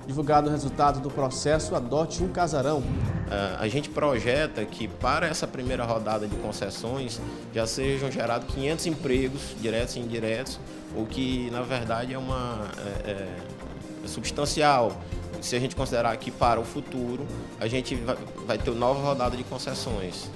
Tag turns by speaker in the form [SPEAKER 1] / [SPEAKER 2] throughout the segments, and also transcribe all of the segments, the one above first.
[SPEAKER 1] Divulgado o resultado do processo Adote um Casarão.
[SPEAKER 2] A gente projeta que para essa primeira rodada de concessões já sejam gerados 500 empregos, diretos e indiretos, o que na verdade é substancial. Se a gente considerar que para o futuro a gente vai ter uma nova rodada de concessões.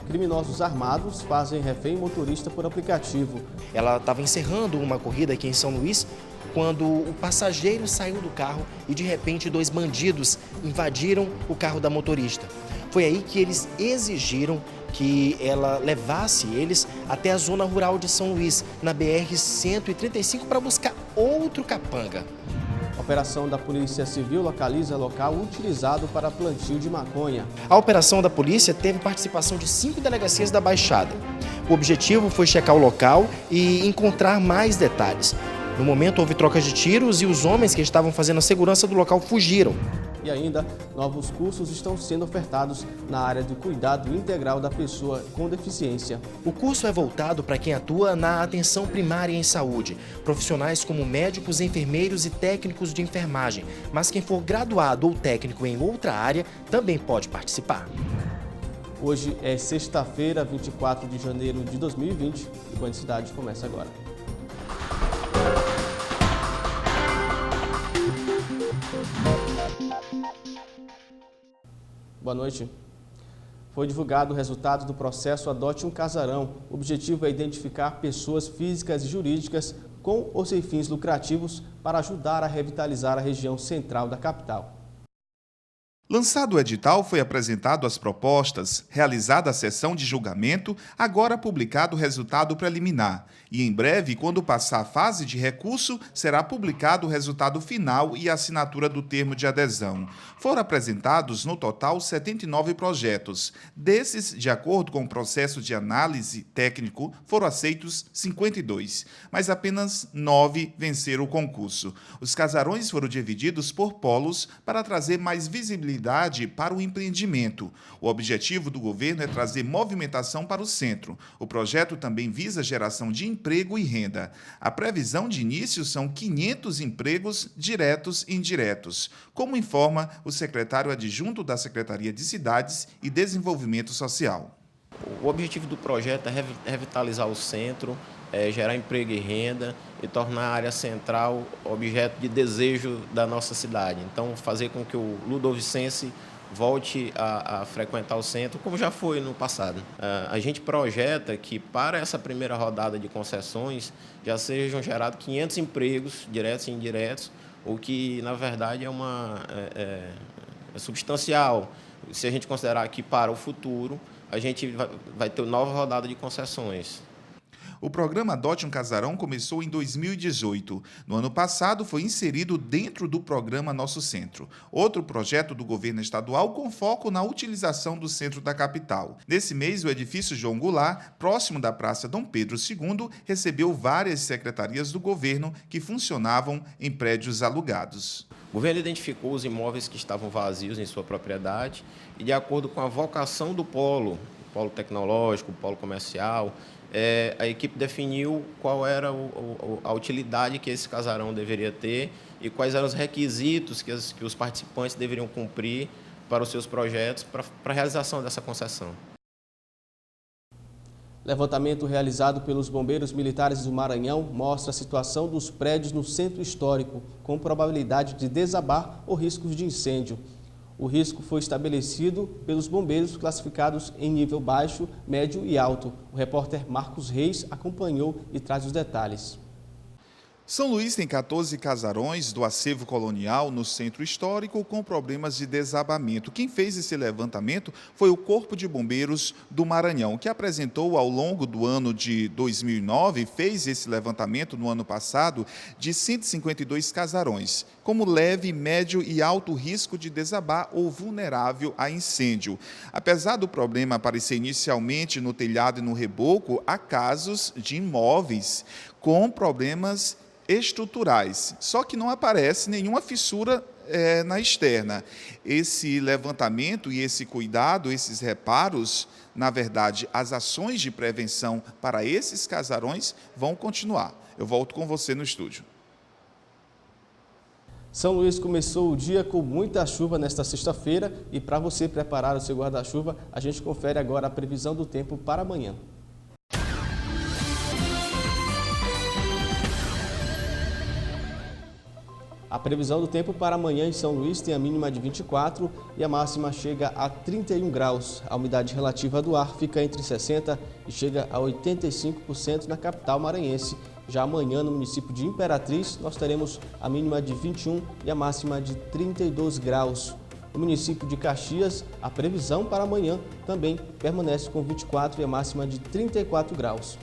[SPEAKER 1] Criminosos armados fazem refém motorista por aplicativo.
[SPEAKER 3] Ela estava encerrando uma corrida aqui em São Luís quando o passageiro saiu do carro e de repente 2 bandidos invadiram o carro da motorista. Foi aí que eles exigiram que ela levasse eles até a zona rural de São Luís, na BR-135, para buscar outro capanga.
[SPEAKER 1] A operação da Polícia Civil localiza local utilizado para plantio de maconha.
[SPEAKER 3] A operação da polícia teve participação de 5 delegacias da Baixada. O objetivo foi checar o local e encontrar mais detalhes. No momento houve trocas de tiros e os homens que estavam fazendo a segurança do local fugiram.
[SPEAKER 1] E ainda, novos cursos estão sendo ofertados na área do cuidado integral da pessoa com deficiência.
[SPEAKER 3] O curso é voltado para quem atua na atenção primária em saúde, profissionais como médicos, enfermeiros e técnicos de enfermagem, mas quem for graduado ou técnico em outra área também pode participar.
[SPEAKER 1] Hoje é sexta-feira, 24 de janeiro de 2020 e o Band Cidade começa agora. Boa noite. Foi divulgado o resultado do processo Adote um Casarão. O objetivo é identificar pessoas físicas e jurídicas com ou sem fins lucrativos para ajudar a revitalizar a região central da capital.
[SPEAKER 4] Lançado o edital, foi apresentado as propostas, realizada a sessão de julgamento, agora publicado o resultado preliminar. E em breve, quando passar a fase de recurso, será publicado o resultado final e a assinatura do termo de adesão. Foram apresentados, no total, 79 projetos. Desses, de acordo com o processo de análise técnico, foram aceitos 52, mas apenas 9 venceram o concurso. Os casarões foram divididos por polos para trazer mais visibilidade para o empreendimento. O objetivo do governo é trazer movimentação para o centro. O projeto também visa a geração de emprego e renda. A previsão de início são 500 empregos diretos e indiretos, como informa o secretário adjunto da Secretaria de Cidades e Desenvolvimento Social.
[SPEAKER 2] O objetivo do projeto é revitalizar o centro, gerar emprego e renda e tornar a área central objeto de desejo da nossa cidade. Então, fazer com que o ludovicense volte a frequentar o centro, como já foi no passado. A gente projeta que para essa primeira rodada de concessões já sejam gerados 500 empregos, diretos e indiretos, o que, na verdade, é substancial. Se a gente considerar que para o futuro a gente vai ter uma nova rodada de concessões.
[SPEAKER 4] O programa Adote um Casarão começou em 2018. No ano passado, foi inserido dentro do programa Nosso Centro, outro projeto do governo estadual com foco na utilização do centro da capital. Nesse mês, o edifício João Goulart, próximo da Praça Dom Pedro II, recebeu várias secretarias do governo que funcionavam em prédios alugados.
[SPEAKER 2] O governo identificou os imóveis que estavam vazios em sua propriedade e, de acordo com a vocação do polo tecnológico, o polo comercial, a equipe definiu qual era a utilidade que esse casarão deveria ter e quais eram os requisitos que os participantes deveriam cumprir para os seus projetos para a realização dessa concessão.
[SPEAKER 1] Levantamento realizado pelos bombeiros militares do Maranhão mostra a situação dos prédios no centro histórico, com probabilidade de desabar ou riscos de incêndio. O risco foi estabelecido pelos bombeiros classificados em nível baixo, médio e alto. O repórter Marcos Reis acompanhou e traz os detalhes.
[SPEAKER 4] São Luís tem 14 casarões do acervo colonial no centro histórico com problemas de desabamento. Quem fez esse levantamento foi o Corpo de Bombeiros do Maranhão, que apresentou ao longo do ano de 2009, fez esse levantamento no ano passado, de 152 casarões, como leve, médio e alto risco de desabar ou vulnerável a incêndio. Apesar do problema aparecer inicialmente no telhado e no reboco, há casos de imóveis com problemas estruturais, só que não aparece nenhuma fissura na externa. Esse levantamento e esse cuidado, esses reparos, na verdade, as ações de prevenção para esses casarões vão continuar. Eu volto com você no estúdio.
[SPEAKER 1] São Luís começou o dia com muita chuva nesta sexta-feira e para você preparar o seu guarda-chuva, a gente confere agora a previsão do tempo para amanhã. A previsão do tempo para amanhã em São Luís tem a mínima de 24 e a máxima chega a 31 graus. A umidade relativa do ar fica entre 60% e chega a 85% na capital maranhense. Já amanhã, no município de Imperatriz, nós teremos a mínima de 21 e a máxima de 32 graus. No município de Caxias, a previsão para amanhã também permanece com 24 e a máxima de 34 graus.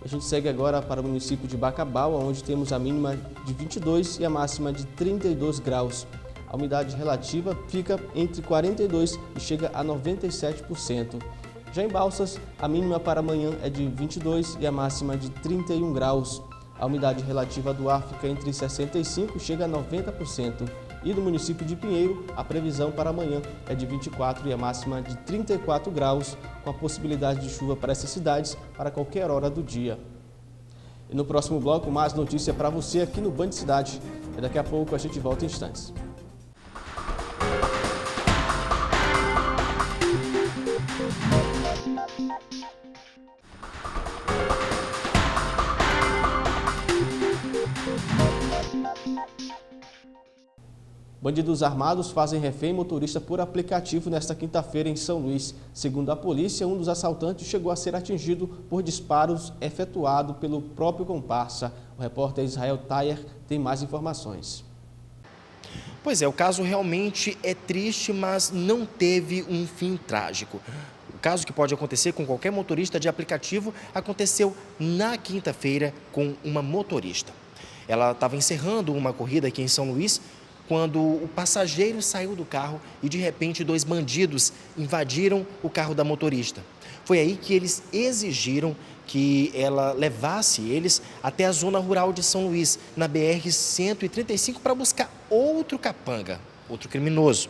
[SPEAKER 1] A gente segue agora para o município de Bacabal, onde temos a mínima de 22 e a máxima de 32 graus. A umidade relativa fica entre 42% e chega a 97%. Já em Balsas, a mínima para amanhã é de 22 e a máxima de 31 graus. A umidade relativa do ar fica entre 65% e chega a 90%. E no município de Pinheiro, a previsão para amanhã é de 24 e a máxima de 34 graus, com a possibilidade de chuva para essas cidades para qualquer hora do dia. E no próximo bloco, mais notícia para você aqui no Band Cidade. E daqui a pouco a gente volta em instantes. Bandidos armados fazem refém motorista por aplicativo nesta quinta-feira em São Luís. Segundo a polícia, um dos assaltantes chegou a ser atingido por disparos efetuados pelo próprio comparsa. O repórter Israel Tayer tem mais informações.
[SPEAKER 3] Pois é, o caso realmente é triste, mas não teve um fim trágico. O caso que pode acontecer com qualquer motorista de aplicativo aconteceu na quinta-feira com uma motorista. Ela estava encerrando uma corrida aqui em São Luís quando o passageiro saiu do carro e, de repente, dois bandidos invadiram o carro da motorista. Foi aí que eles exigiram que ela levasse eles até a zona rural de São Luís, na BR-135, para buscar outro capanga, outro criminoso.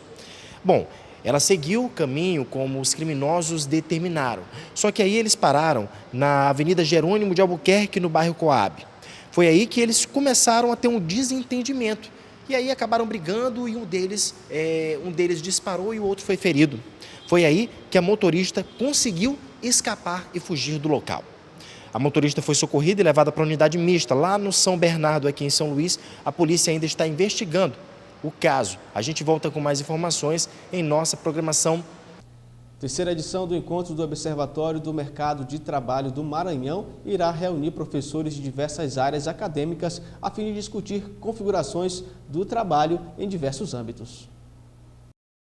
[SPEAKER 3] Bom, ela seguiu o caminho como os criminosos determinaram, só que aí eles pararam na Avenida Jerônimo de Albuquerque, no bairro Coab. Foi aí que eles começaram a ter um desentendimento. E aí acabaram brigando e um deles disparou e o outro foi ferido. Foi aí que a motorista conseguiu escapar e fugir do local. A motorista foi socorrida e levada para a unidade mista, lá no São Bernardo, aqui em São Luís. A polícia ainda está investigando o caso. A gente volta com mais informações em nossa programação.
[SPEAKER 1] Terceira edição do Encontro do Observatório do Mercado de Trabalho do Maranhão irá reunir professores de diversas áreas acadêmicas a fim de discutir configurações do trabalho em diversos âmbitos.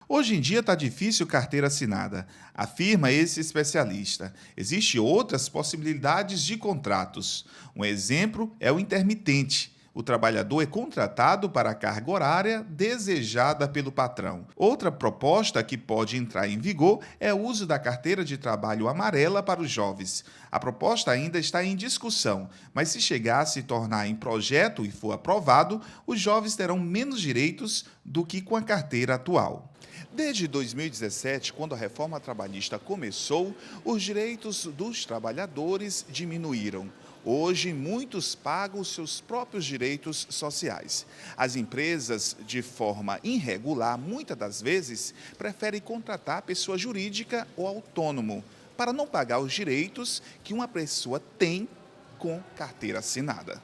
[SPEAKER 4] Hoje em dia está difícil carteira assinada, afirma esse especialista. Existem outras possibilidades de contratos. Um exemplo é o intermitente. O trabalhador é contratado para a carga horária desejada pelo patrão. Outra proposta que pode entrar em vigor é o uso da carteira de trabalho amarela para os jovens. A proposta ainda está em discussão, mas se chegar a se tornar em projeto e for aprovado, os jovens terão menos direitos do que com a carteira atual. Desde 2017, quando a reforma trabalhista começou, os direitos dos trabalhadores diminuíram. Hoje, muitos pagam os seus próprios direitos sociais. As empresas, de forma irregular, muitas das vezes, preferem contratar pessoa jurídica ou autônomo, para não pagar os direitos que uma pessoa tem com carteira assinada.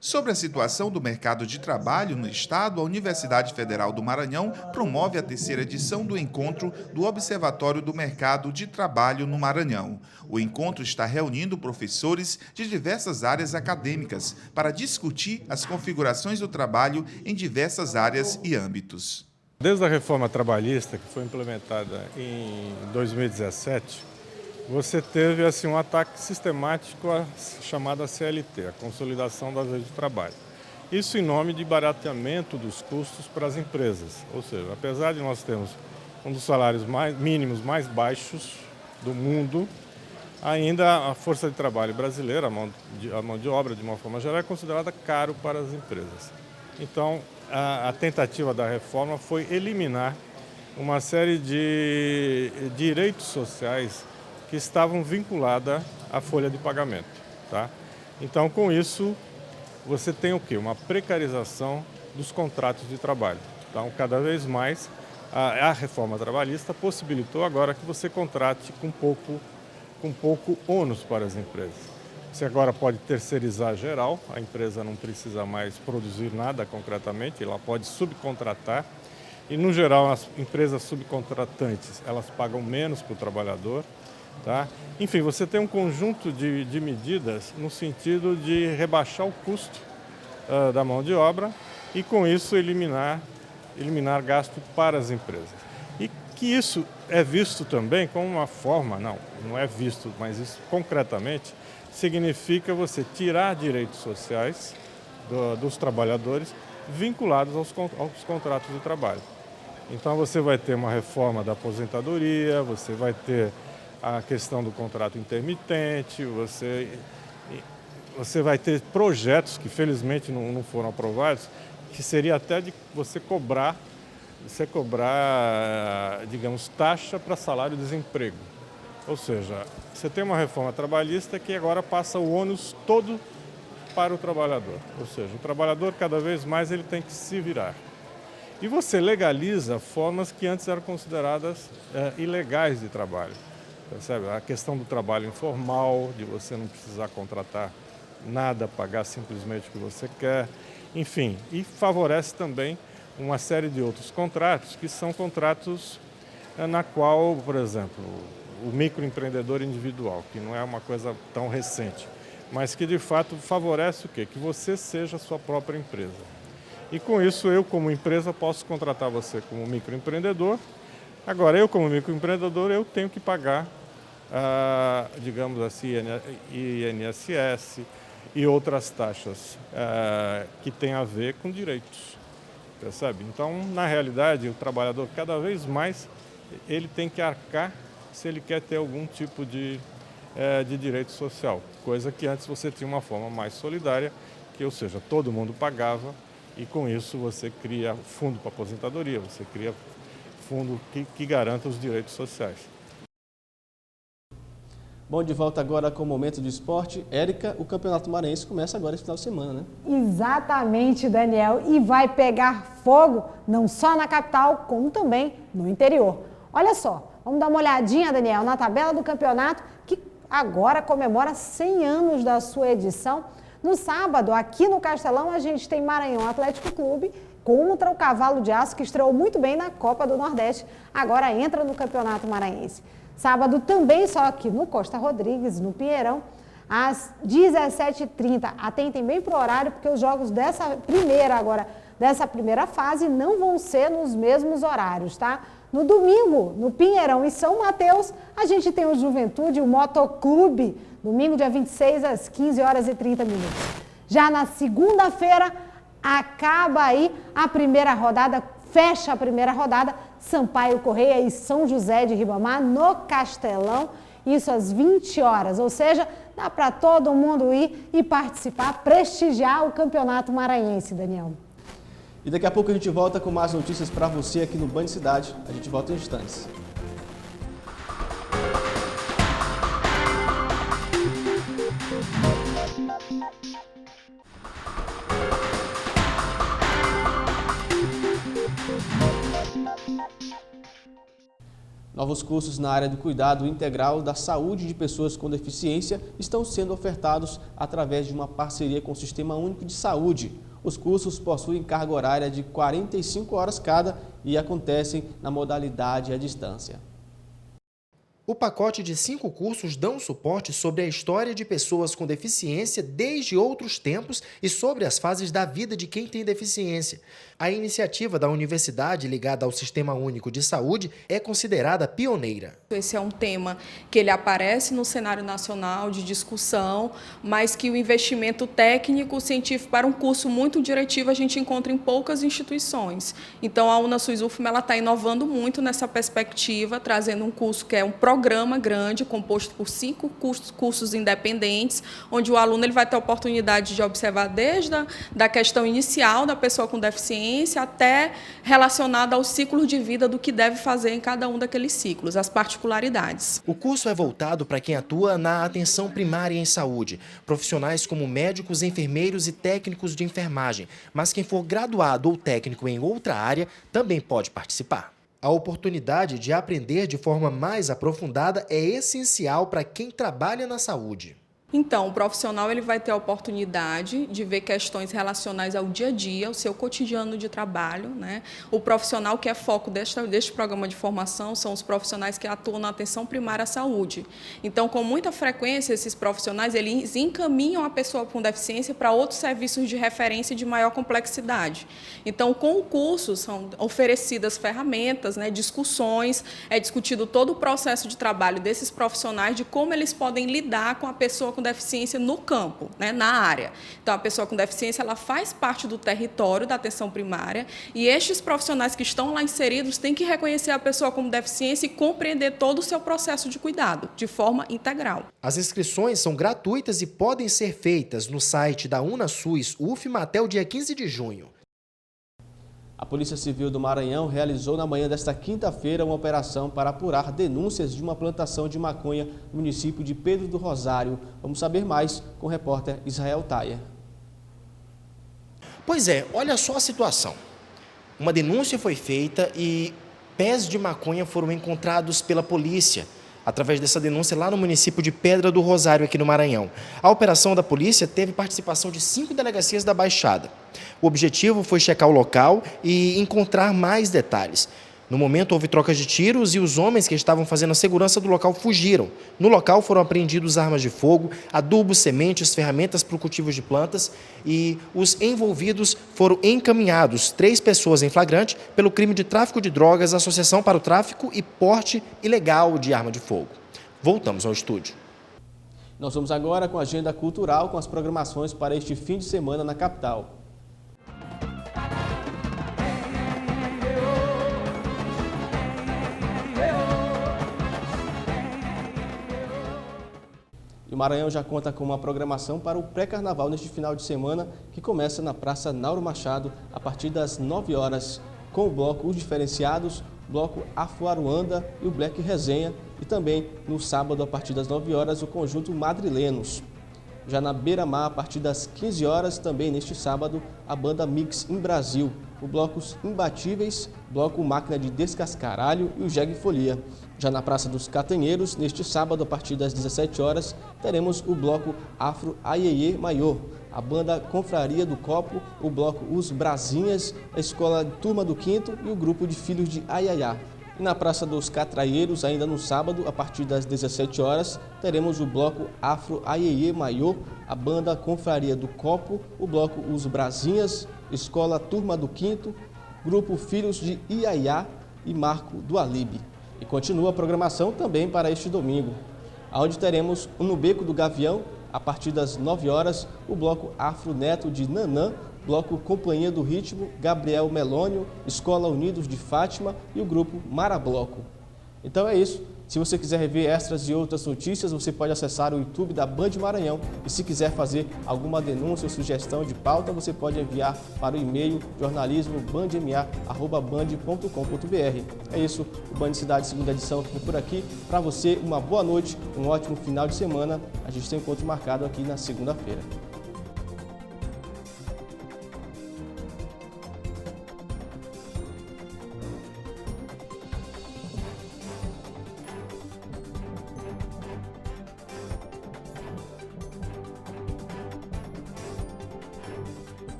[SPEAKER 4] Sobre a situação do mercado de trabalho no Estado, a Universidade Federal do Maranhão promove a terceira edição do Encontro do Observatório do Mercado de Trabalho no Maranhão. O encontro está reunindo professores de diversas áreas acadêmicas para discutir as configurações do trabalho em diversas áreas e âmbitos.
[SPEAKER 5] Desde a reforma trabalhista, que foi implementada em 2017, você teve assim, um ataque sistemático à chamada CLT, a Consolidação das Leis de Trabalho. Isso em nome de barateamento dos custos para as empresas. Ou seja, apesar de nós termos um dos salários mínimos mais baixos do mundo, ainda a força de trabalho brasileira, a mão de obra de uma forma geral, é considerada caro para as empresas. Então, a tentativa da reforma foi eliminar uma série de direitos sociais que estavam vinculados à folha de pagamento, tá? Então, com isso, você tem o quê? Uma precarização dos contratos de trabalho. Então, cada vez mais, a reforma trabalhista possibilitou agora que você contrate com pouco ônus para as empresas. Você agora pode terceirizar geral, a empresa não precisa mais produzir nada concretamente, ela pode subcontratar. E, no geral, as empresas subcontratantes, elas pagam menos para o trabalhador, tá? Enfim, você tem um conjunto de medidas no sentido de rebaixar o custo da mão de obra e, com isso, eliminar gasto para as empresas. E que isso é visto também como uma forma, não é visto, mas isso concretamente significa você tirar direitos sociais dos trabalhadores vinculados aos contratos de trabalho. Então, você vai ter uma reforma da aposentadoria, você vai ter a questão do contrato intermitente, você vai ter projetos que, felizmente, não foram aprovados, que seria até de você cobrar, digamos, taxa para salário-desemprego. Ou seja, você tem uma reforma trabalhista que agora passa o ônus todo para o trabalhador. Ou seja, o trabalhador, cada vez mais, ele tem que se virar. E você legaliza formas que antes eram consideradas ilegais de trabalho. Percebe? A questão do trabalho informal, de você não precisar contratar nada, pagar simplesmente o que você quer, enfim. E favorece também uma série de outros contratos, que são contratos na qual, por exemplo, o microempreendedor individual, que não é uma coisa tão recente, mas que de fato favorece o quê? Que você seja a sua própria empresa. E com isso, eu como empresa posso contratar você como microempreendedor. Agora, eu como microempreendedor, eu tenho que pagar, digamos assim, INSS e outras taxas que têm a ver com direitos, percebe? Então, na realidade, o trabalhador cada vez mais ele tem que arcar se ele quer ter algum tipo de direito social, coisa que antes você tinha uma forma mais solidária, que, ou seja, todo mundo pagava. E com isso você cria fundo para aposentadoria, você cria fundo que garanta os direitos sociais.
[SPEAKER 1] Bom, de volta agora com o Momento do Esporte. Érica, o Campeonato Maranhense começa agora esse final de semana, né?
[SPEAKER 6] Exatamente, Daniel. E vai pegar fogo não só na capital, como também no interior. Olha só, vamos dar uma olhadinha, Daniel, na tabela do campeonato, que agora comemora 100 anos da sua edição. No sábado, aqui no Castelão, a gente tem Maranhão Atlético Clube contra o Cavalo de Aço, que estreou muito bem na Copa do Nordeste, agora entra no Campeonato Maranhense. Sábado também, só aqui no Costa Rodrigues, no Pinheirão, às 17h30. Atentem bem para o horário, porque os jogos dessa primeira fase não vão ser nos mesmos horários, tá? No domingo, no Pinheirão e São Mateus, a gente tem o Juventude, o Motoclube, domingo, dia 26, às 15h30. Já na segunda-feira, acaba aí a primeira rodada, fecha a primeira rodada, Sampaio Correia e São José de Ribamar, no Castelão, isso às 20 horas. Ou seja, dá para todo mundo ir e participar, prestigiar o Campeonato Maranhense, Daniel.
[SPEAKER 1] E daqui a pouco a gente volta com mais notícias para você aqui no Band Cidade. A gente volta em instantes. Novos cursos na área do cuidado integral da saúde de pessoas com deficiência estão sendo ofertados através de uma parceria com o Sistema Único de Saúde. Os cursos possuem carga horária de 45 horas cada e acontecem na modalidade à distância.
[SPEAKER 3] O pacote de 5 cursos dão suporte sobre a história de pessoas com deficiência desde outros tempos e sobre as fases da vida de quem tem deficiência. A iniciativa da universidade ligada ao Sistema Único de Saúde é considerada pioneira.
[SPEAKER 7] Esse é um tema que ele aparece no cenário nacional de discussão, mas que o investimento técnico científico para um curso muito diretivo a gente encontra em poucas instituições. Então a UNASUS-UFMA está inovando muito nessa perspectiva, trazendo um curso que é um programa grande, composto por 5 cursos independentes, onde o aluno ele vai ter a oportunidade de observar desde da questão inicial da pessoa com deficiência até relacionada ao ciclo de vida do que deve fazer em cada um daqueles ciclos, as particularidades.
[SPEAKER 3] O curso é voltado para quem atua na atenção primária em saúde, profissionais como médicos, enfermeiros e técnicos de enfermagem, mas quem for graduado ou técnico em outra área também pode participar. A oportunidade de aprender de forma mais aprofundada é essencial para quem trabalha na saúde.
[SPEAKER 7] Então, o profissional ele vai ter a oportunidade de ver questões relacionais ao dia a dia, ao seu cotidiano de trabalho, né? O profissional que é foco deste programa de formação são os profissionais que atuam na atenção primária à saúde. Então, com muita frequência, esses profissionais eles encaminham a pessoa com deficiência para outros serviços de referência de maior complexidade. Então, com o curso, são oferecidas ferramentas, né, discussões, é discutido todo o processo de trabalho desses profissionais, de como eles podem lidar com a pessoa com deficiência no campo, né, na área. Então, a pessoa com deficiência ela faz parte do território da atenção primária e estes profissionais que estão lá inseridos têm que reconhecer a pessoa como deficiência e compreender todo o seu processo de cuidado, de forma integral.
[SPEAKER 3] As inscrições são gratuitas e podem ser feitas no site da UNASUS UFMA até o dia 15 de junho.
[SPEAKER 1] A Polícia Civil do Maranhão realizou na manhã desta quinta-feira uma operação para apurar denúncias de uma plantação de maconha no município de Pedro do Rosário. Vamos saber mais com o repórter Israel Taia.
[SPEAKER 3] Pois é, olha só a situação. Uma denúncia foi feita e pés de maconha foram encontrados pela polícia, através dessa denúncia lá no município de Pedra do Rosário, aqui no Maranhão. A operação da polícia teve participação de 5 delegacias da Baixada. O objetivo foi checar o local e encontrar mais detalhes. No momento, houve trocas de tiros e os homens que estavam fazendo a segurança do local fugiram. No local foram apreendidos armas de fogo, adubos, sementes, ferramentas para o cultivo de plantas e os envolvidos foram encaminhados, 3 pessoas em flagrante, pelo crime de tráfico de drogas, associação para o tráfico e porte ilegal de arma de fogo. Voltamos ao estúdio.
[SPEAKER 1] Nós vamos agora com a agenda cultural, com as programações para este fim de semana na capital. O Maranhão já conta com uma programação para o pré-carnaval neste final de semana, que começa na Praça Nauro Machado a partir das 9 horas, com o bloco Os Diferenciados, bloco Afuaruanda e o Black Resenha, e também no sábado a partir das 9 horas o conjunto Madrilenos. Já na Beira-Mar, a partir das 15 horas, também neste sábado, a banda Mix em Brasil, o Blocos Imbatíveis, bloco Máquina de Descascaralho e o Jegue Folia. Já na Praça dos Catanheiros, neste sábado, a partir das 17 horas, teremos o bloco Afro Aiê Maior, a banda Confraria do Copo, o bloco Os Brasinhas, a Escola Turma do Quinto e o grupo de Filhos de Aiaiá. E na Praça dos Catraieiros, ainda no sábado, a partir das 17 horas, teremos o bloco Afro Aiê Maior, a banda Confraria do Copo, o bloco Os Brasinhas, Escola Turma do Quinto, grupo Filhos de Iaiá e Marco do Alibe. E continua a programação também para este domingo, onde teremos no Beco do Gavião, a partir das 9 horas, o bloco Afro Neto de Nanã, bloco Companhia do Ritmo, Gabriel Melônio, Escola Unidos de Fátima e o grupo Marabloco. Então é isso. Se você quiser rever extras e outras notícias, você pode acessar o YouTube da Band Maranhão. E se quiser fazer alguma denúncia ou sugestão de pauta, você pode enviar para o e-mail jornalismobandma@band.com.br. É isso, o Band Cidade segunda edição fica por aqui. Para você, uma boa noite, um ótimo final de semana. A gente tem encontro marcado aqui na segunda-feira.